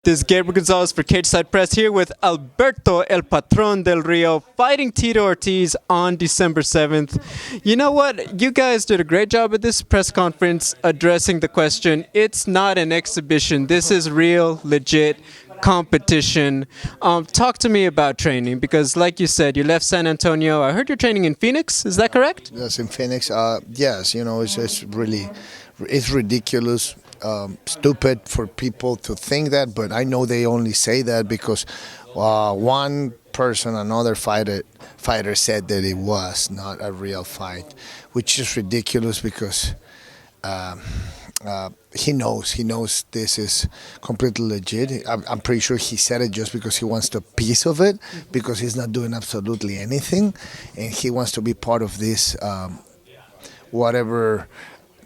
This is Gabriel Gonzalez for Cage Side Press here with Alberto El Patron Del Rio fighting Tito Ortiz on December 7th. You know what? You guys did a great job at this press conference addressing the question. It's not an exhibition. This is real, legit competition. Talk to me about training because, like you said, you left San Antonio. I heard you're training in Phoenix. Is that correct? Yes, in Phoenix. Yes, it's ridiculous. Stupid for people to think that, but I know they only say that because one person, another fighter said that it was not a real fight, which is ridiculous because he knows this is completely legit. I'm pretty sure he said it just because he wants the piece of it, because he's not doing absolutely anything, and he wants to be part of this whatever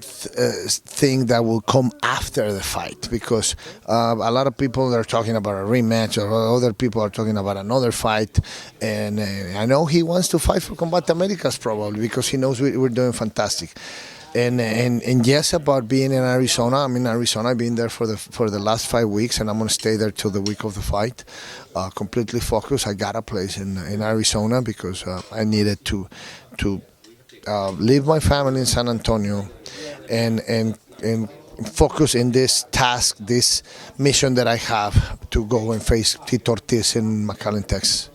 thing that will come after the fight, because a lot of people are talking about a rematch, or other people are talking about another fight, and I know he wants to fight for Combate Americas probably because he knows we're doing fantastic. And yes, about being in Arizona. I'm in Arizona. I've been there for the last 5 weeks, and I'm gonna stay there till the week of the fight. Completely focused. I got a place in Arizona because I needed to leave my family in San Antonio and focus in this task, this mission that I have to go and face Tito Ortiz in McAllen, Texas.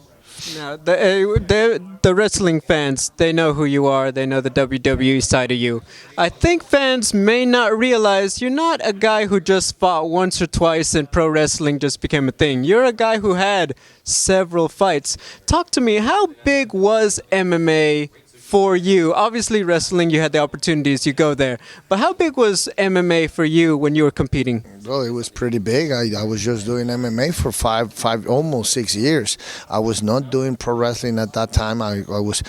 Now, the wrestling fans, they know who you are. They know the WWE side of you. I think fans may not realize you're not a guy who just fought once or twice and pro wrestling just became a thing. You're a guy who had several fights. Talk to me, how big was MMA for you? Obviously wrestling, you had the opportunities, you go there. But how big was MMA for you when you were competing? Well, it was pretty big. I was just doing MMA for five, almost 6 years. I was not doing pro wrestling at that time. I was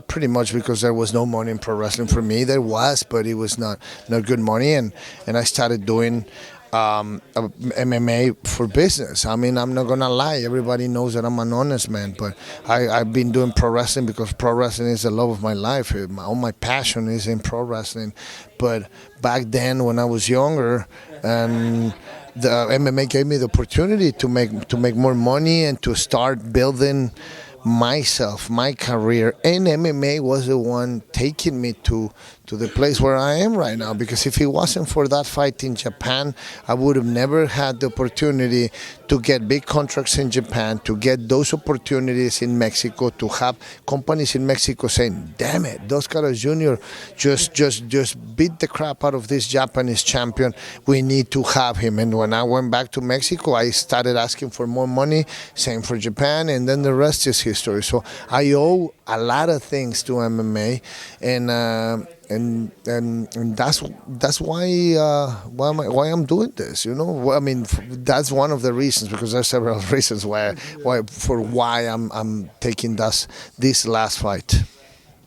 pretty much because there was no money in pro wrestling for me. There was, but it was not good money. And I started doing MMA for business. I mean, I'm not gonna lie, everybody knows that I'm an honest man, but I've been doing pro wrestling because pro wrestling is the love of my life. All my passion is in pro wrestling. But back then when I was younger, and the MMA gave me the opportunity to make more money and to start building myself, my career, and MMA was the one taking me to the place where I am right now, because if it wasn't for that fight in Japan, I would have never had the opportunity to get big contracts in Japan, to get those opportunities in Mexico, to have companies in Mexico saying, damn it, Dos Caras Jr. just beat the crap out of this Japanese champion, we need to have him. And when I went back to Mexico, I started asking for more money, same for Japan, and then the rest is history. So I owe a lot of things to MMA, and that's why I'm doing this. You know, I mean, that's one of the reasons, because there's several reasons why I'm taking this last fight.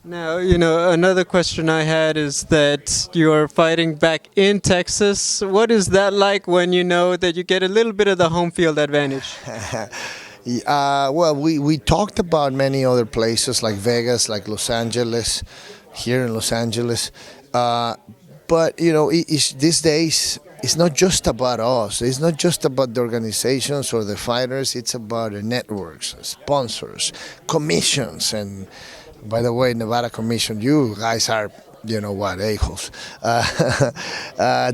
Now, you know, another question I had is that you're fighting back in Texas. What is that like when you know that you get a little bit of the home field advantage? Well, we talked about many other places like Vegas, like Los Angeles, here in Los Angeles. But, you know, these days, it's not just about us. It's not just about the organizations or the fighters. It's about the networks, sponsors, commissions. And by the way, Nevada Commission, you guys are, you know what, a-holes.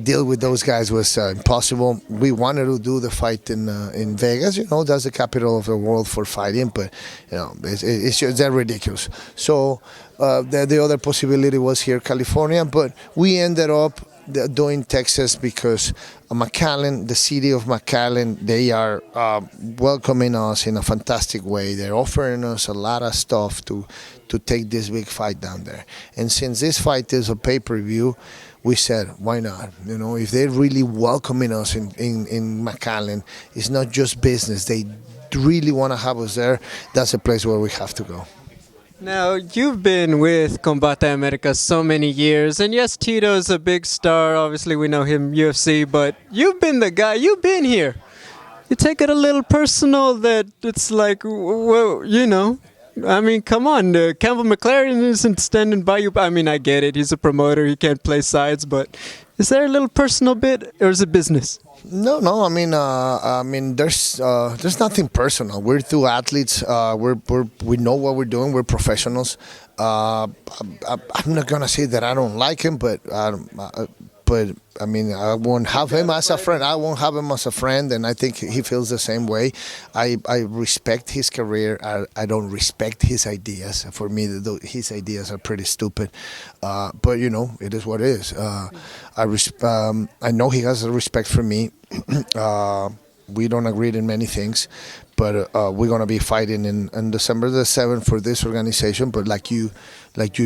Deal with those guys was impossible. We wanted to do the fight in Vegas. You know, that's the capital of the world for fighting, but you know, it's just, they're ridiculous. So the other possibility was here, California, but we ended up doing Texas because McAllen, the city of McAllen, they are welcoming us in a fantastic way. They're offering us a lot of stuff to take this big fight down there. And since this fight is a pay-per-view, we said, why not? You know, if they're really welcoming us in McAllen, it's not just business. They really want to have us there. That's a place where we have to go. Now, you've been with Combate Americas so many years, and yes, Tito's a big star. Obviously, we know him UFC, but you've been the guy. You've been here. You take it a little personal that it's like, well, you know, I mean, come on. Campbell McLaren isn't standing by you. I mean, I get it. He's a promoter. He can't play sides, but Is there a little personal bit, or is it business? No, no. There's nothing personal. We're two athletes. We know what we're doing. We're professionals. I'm not gonna say that I don't like him, but I mean, I won't have him as a friend. I won't have him as a friend, and I think he feels the same way. I respect his career. I don't respect his ideas. For me, his ideas are pretty stupid. But you know, it is what it is. I know he has a respect for me. We don't agree in many things, but we're gonna be fighting in December the 7th for this organization. But like you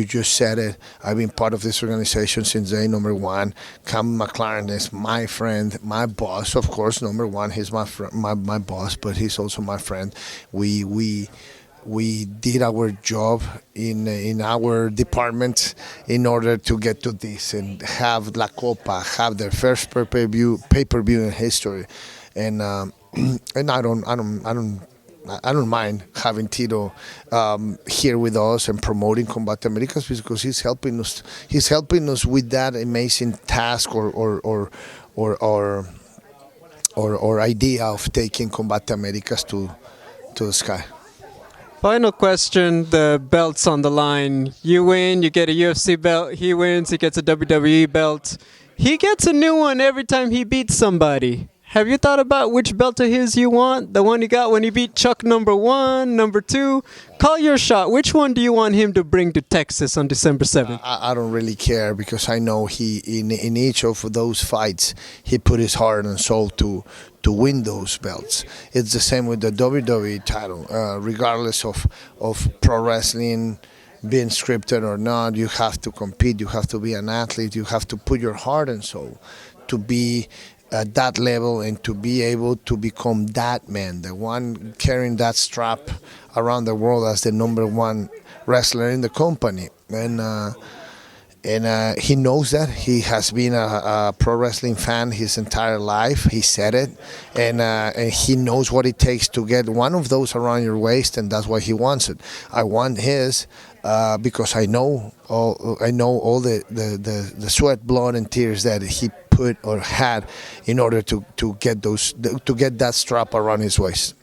just said it, I've been part of this organization since day number one. Cam McLaren is my friend, my boss, of course. Number one, he's my boss, but he's also my friend. We did our job in our department in order to get to this and have La Copa, have their first pay-per-view in history, and I don't mind having Tito here with us and promoting Combate Americas because he's helping us. He's helping us with that amazing task or idea of taking Combate Americas to the sky. Final question, the belt's on the line. You win, you get a UFC belt. He wins, he gets a WWE belt. He gets a new one every time he beats somebody. Have you thought about which belt of his you want? The one he got when he beat Chuck number 1, number 2? Call your shot. Which one do you want him to bring to Texas on December 7th? I don't really care because I know he in each of those fights he put his heart and soul to win those belts. It's the same with the WWE title. Regardless of pro wrestling being scripted or not, you have to compete. You have to be an athlete. You have to put your heart and soul to be at that level and to be able to become that man, the one carrying that strap around the world as the number one wrestler in the company. And he knows that. He has been a pro wrestling fan his entire life. He said it, and he knows what it takes to get one of those around your waist, and that's why he wants it. I want his because I know all the sweat, blood, and tears that he put or had in order to get that strap around his waist.